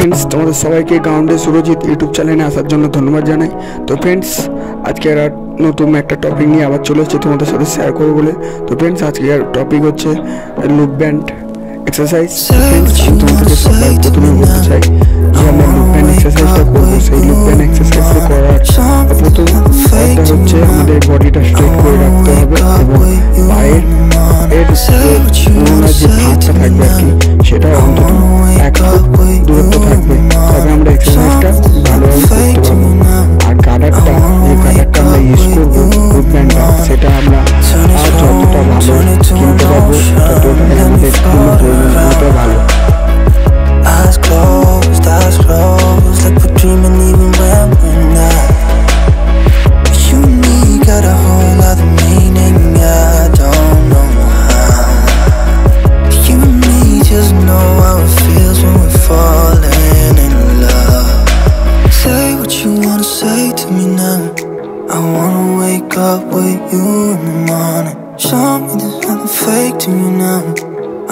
Friends तुम्हारे सबाइके ग्राउंडे Surjit YouTube चैनेले आसार जन्य धन्यवाद जानाई। तो फ्रेंड्स आज के नतून एक टपिक निये आबार चले एसेछि तुम्हादेर साथे शेयर करबो बोले। तो फ्रेंड्स आज के टपिक होच्छे लुप बैंड एक्सारसाइज। फ्रेंड्स आमि तुम्हादेरके सबाई प्रथमे बोलते चाइ जे आमरा लुप बैंड एक्सारसाइजटा करबो। सेई लुप बैंड एक्सारसाइजटा करार प्रथम काजटा होच्छे आमादेर बडिटा स्ट्रेट करे राखते होबे एबं पायेर যে ভাঁজটা থাকবে আর কি সেটা অন্তত এক ফুট দূরত্ব থাকবে, তবে আমরা এক্সারসাইজটা ভালোভাবে করতে পারবো। আর গার্ডারটা যে গার্ডারটা আমরা ইউজ করবো লুপ ব্যান্ডটা, সেটা আমরা যতটা ভালো কিনতে পারবো ততটাই আমাদের প্রয়োজনীয়তা ভালো। Eyes closed, like we're dreaming even when we're not. You and me got a whole lot of meaning, I don't know how. You and me just know how it feels when we're falling in love. Say what you wanna say to me now. I wanna wake up with you in the morning. Show me there's nothing fake to me now.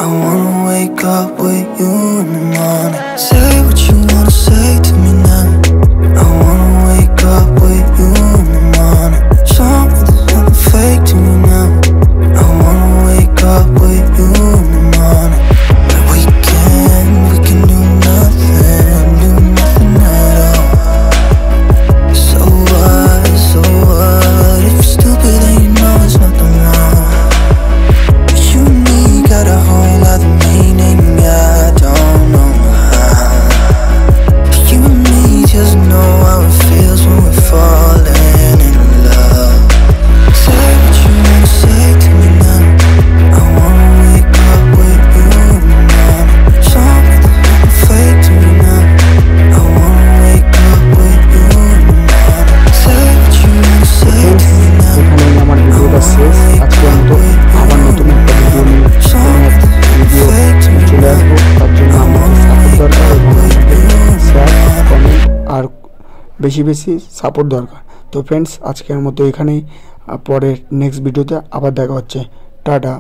I wanna wake up with you in the morning. Say what you wanna say to me now. I wanna wake up with you in the morning. Show me there's nothing fake to me now. I wanna wake up with you in the morning. But we can do nothing at all. So what, if you're stupid then you know there's nothing wrong. You and me got a whole lot of meaning, I don't know how. You and me just know how it feels when we're falling in love. Say what you wanna say to me now. I wanna wake up with you in the morning. Show me there's nothing fake to me now. I wanna wake up with you in the morning. Say what you wanna say to me now. আমার ভিডিওটা শেষ। আজকের মতো আবার নতুন একটা video নিয়ে চলে আসবো। তার জন্য আমাদের সাপোর্ট দরকার এবং শেয়ার কমেন্ট আর বেশি বেশি সাপোর্ট দরকার। তো ফ্রেন্ডস আজকের মতো এখানেই, পরের নেক্সট ভিডিওতে আবার দেখা হচ্ছে। টাটা।